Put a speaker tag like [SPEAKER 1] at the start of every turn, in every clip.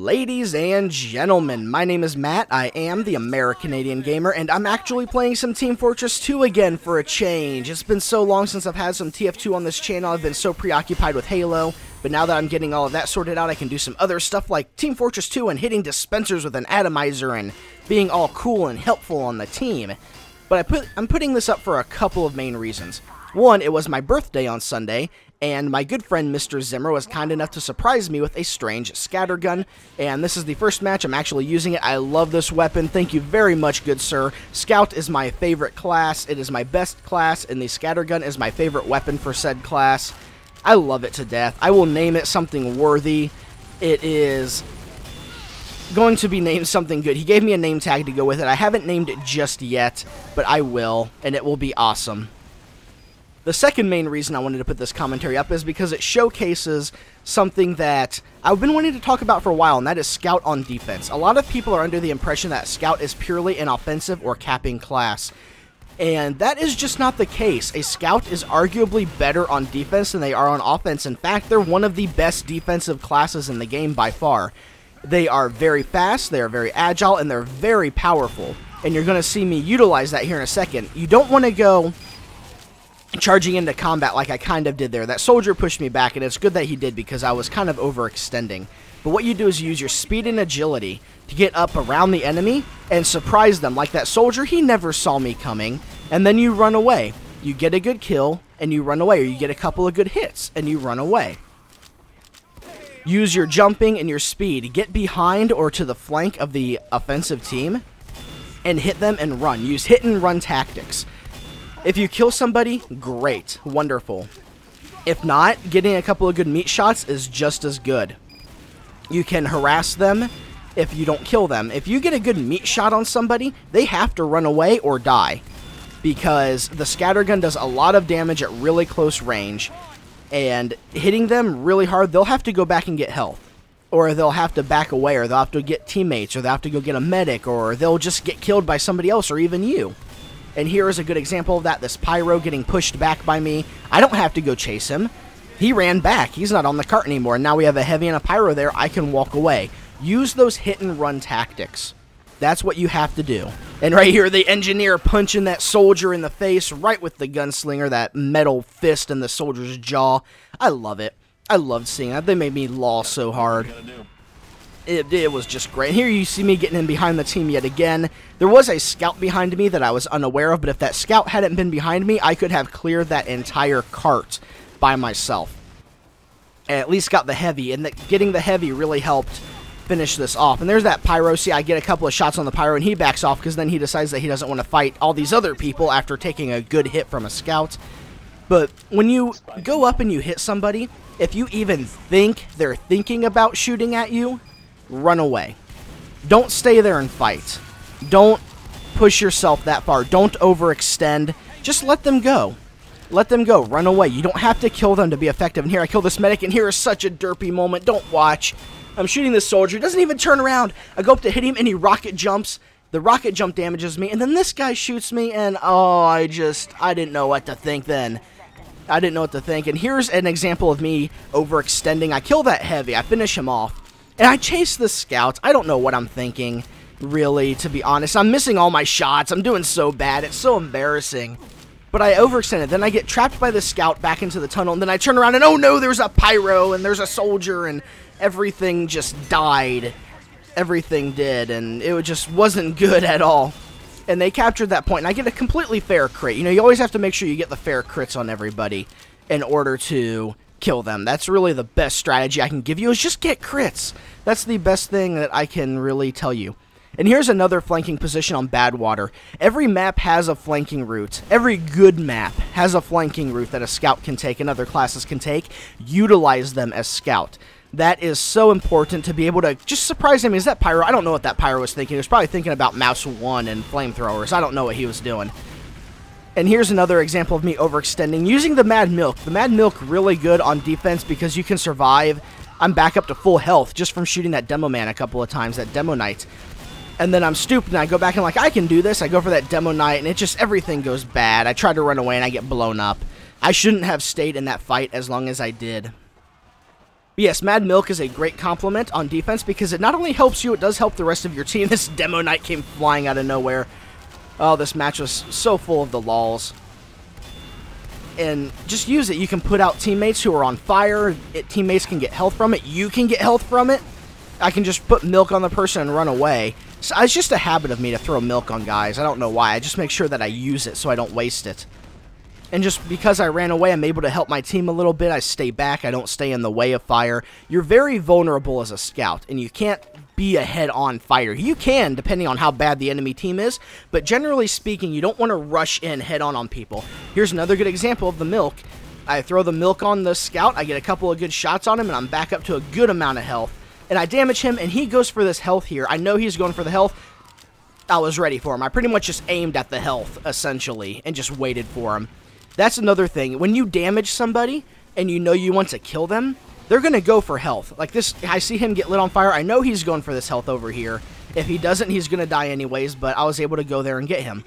[SPEAKER 1] Ladies and gentlemen, my name is Matt, I am the AmeriCanadian gamer, and I'm actually playing some Team Fortress 2 again for a change. It's been so long since I've had some TF2 on this channel. I've been so preoccupied with Halo, but now that I'm getting all of that sorted out, I can do some other stuff like Team Fortress 2 and hitting dispensers with an atomizer and being all cool and helpful on the team. But I'm putting this up for a couple of main reasons. One, it was my birthday on Sunday, and my good friend Mr. Zimmer was kind enough to surprise me with a strange scattergun, and this is the first match I'm actually using it. I love this weapon. Thank you very much, good sir. Scout is my favorite class. It is my best class, and the scattergun is my favorite weapon for said class. I love it to death. I will name it something worthy. It is going to be named something good. He gave me a name tag to go with it. I haven't named it just yet, but I will, and it will be awesome. The second main reason I wanted to put this commentary up is because it showcases something that I've been wanting to talk about for a while, and that is Scout on defense. A lot of people are under the impression that Scout is purely an offensive or capping class, and that is just not the case. A Scout is arguably better on defense than they are on offense. In fact, they're one of the best defensive classes in the game by far. They are very fast, they are very agile, and they're very powerful, and you're going to see me utilize that here in a second. You don't want to go charging into combat like I kind of did there. That soldier pushed me back, and it's good that he did because I was kind of overextending. But what you do is use your speed and agility to get up around the enemy and surprise them. Like that soldier, he never saw me coming, and then you run away. You get a good kill, and you run away, or you get a couple of good hits, and you run away. Use your jumping and your speed. Get behind or to the flank of the offensive team and hit them and run. Use hit and run tactics. If you kill somebody, great, wonderful. If not, getting a couple of good meat shots is just as good. You can harass them if you don't kill them. If you get a good meat shot on somebody, they have to run away or die, because the scattergun does a lot of damage at really close range, and hitting them really hard, they'll have to go back and get health, or they'll have to back away, or they'll have to get teammates, or they'll have to go get a medic, or they'll just get killed by somebody else, or even you. And here is a good example of that, this pyro getting pushed back by me. I don't have to go chase him. He ran back. He's not on the cart anymore. Now we have a heavy and a pyro there. I can walk away. Use those hit and run tactics. That's what you have to do. And right here, the engineer punching that soldier in the face right with the gunslinger, that metal fist in the soldier's jaw. I love it. I loved seeing that. They made me loll so hard. It was just great. Here you see me getting in behind the team yet again. There was a scout behind me that I was unaware of, but if that scout hadn't been behind me, I could have cleared that entire cart by myself. And at least got the heavy, and getting the heavy really helped finish this off. And there's that pyro. See, I get a couple of shots on the pyro, and he backs off because then he decides that he doesn't want to fight all these other people after taking a good hit from a scout. But when you go up and you hit somebody, if you even think they're thinking about shooting at you, run away. Don't stay there and fight. Don't push yourself that far. Don't overextend. Just let them go. Let them go. Run away. You don't have to kill them to be effective. And here I kill this medic, and here is such a derpy moment. Don't watch. I'm shooting this soldier. He doesn't even turn around. I go up to hit him, and he rocket jumps. The rocket jump damages me, and then this guy shoots me, and oh, I didn't know what to think then. I didn't know what to think. And here's an example of me overextending. I kill that heavy. I finish him off. And I chase the scout. I don't know what I'm thinking, really, to be honest. I'm missing all my shots. I'm doing so bad. It's so embarrassing. But I overextended. Then I get trapped by the scout back into the tunnel. And then I turn around and, oh no, there's a pyro and there's a soldier. And everything just died. Everything did. And it just wasn't good at all. And they captured that point. And I get a completely fair crit. You know, you always have to make sure you get the fair crits on everybody in order to kill them. That's really the best strategy I can give you, is just get crits. That's the best thing that I can really tell you. And here's another flanking position on Badwater. Every map has a flanking route. Every good map has a flanking route that a scout can take and other classes can take. Utilize them as scout. That is so important to be able to just surprise him. Is that pyro? I don't know what that pyro was thinking. He was probably thinking about Mouse 1 and flamethrowers. I don't know what he was doing. And here's another example of me overextending, using the Mad Milk. The Mad Milk really good on defense because you can survive. I'm back up to full health just from shooting that Demo Man a couple of times, that Demo Knight. And then I'm stupid and I go back and like, I can do this. I go for that Demo Knight and it just, everything goes bad. I try to run away and I get blown up. I shouldn't have stayed in that fight as long as I did. But yes, Mad Milk is a great compliment on defense because it not only helps you, it does help the rest of your team. This Demo Knight came flying out of nowhere. Oh, this match was so full of the lulls. And just use it. You can put out teammates who are on fire. Teammates can get health from it. You can get health from it. I can just put milk on the person and run away. So it's just a habit of me to throw milk on guys. I don't know why. I just make sure that I use it so I don't waste it. And just because I ran away, I'm able to help my team a little bit. I stay back. I don't stay in the way of fire. You're very vulnerable as a scout, and you can't be a head-on fighter. You can, depending on how bad the enemy team is, but generally speaking, you don't want to rush in head-on on people. Here's another good example of the milk. I throw the milk on the scout, I get a couple of good shots on him, and I'm back up to a good amount of health. And I damage him, and he goes for this health here. I know he's going for the health. I was ready for him. I pretty much just aimed at the health, essentially, and just waited for him. That's another thing. When you damage somebody and you know you want to kill them, they're going to go for health. Like this, I see him get lit on fire. I know he's going for this health over here. If he doesn't, he's going to die anyways, but I was able to go there and get him.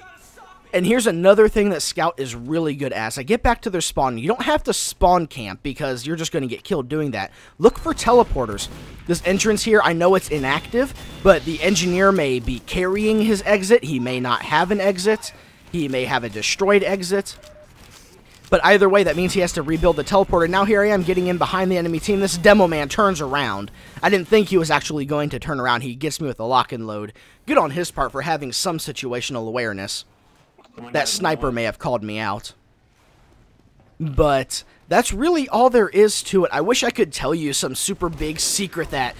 [SPEAKER 1] And here's another thing that Scout is really good at. As I get back to their spawn, you don't have to spawn camp because you're just going to get killed doing that. Look for teleporters. This entrance here, I know it's inactive, but the engineer may be carrying his exit. He may not have an exit. He may have a destroyed exit. But either way, that means he has to rebuild the teleporter. Now here I am getting in behind the enemy team. This demo man turns around. I didn't think he was actually going to turn around. He gets me with a lock and load. Good on his part for having some situational awareness. That sniper may have called me out. But that's really all there is to it. I wish I could tell you some super big secret that,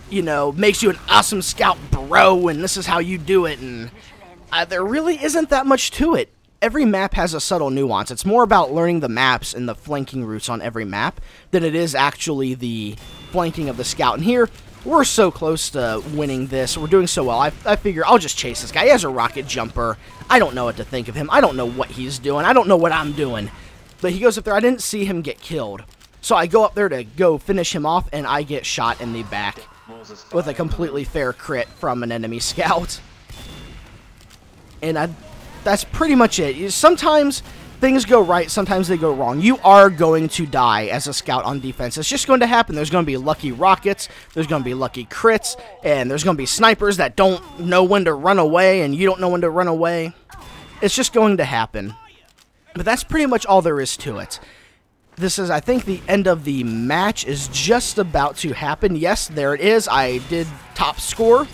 [SPEAKER 1] you know, makes you an awesome scout, bro, and this is how you do it. And there really isn't that much to it. Every map has a subtle nuance. It's more about learning the maps and the flanking routes on every map than it is actually the flanking of the scout. And here, we're so close to winning this. We're doing so well. I figure I'll just chase this guy. He has a rocket jumper. I don't know what to think of him. I don't know what he's doing. I don't know what I'm doing. But he goes up there. I didn't see him get killed. So I go up there to go finish him off, and I get shot in the back with a completely fair crit from an enemy scout. And that's pretty much it. Sometimes things go right, sometimes they go wrong. You are going to die as a scout on defense. It's just going to happen. There's going to be lucky rockets, there's going to be lucky crits, and there's going to be snipers that don't know when to run away, and you don't know when to run away. It's just going to happen. But that's pretty much all there is to it. This is, I think, the end of the match is just about to happen. Yes, there it is. I did top score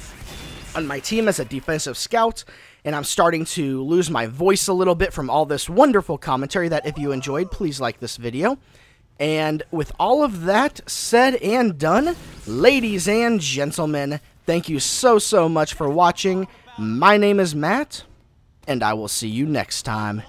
[SPEAKER 1] on my team as a defensive scout. And I'm starting to lose my voice a little bit from all this wonderful commentary that if you enjoyed, please like this video. And with all of that said and done, ladies and gentlemen, thank you so much for watching. My name is Matt, and I will see you next time.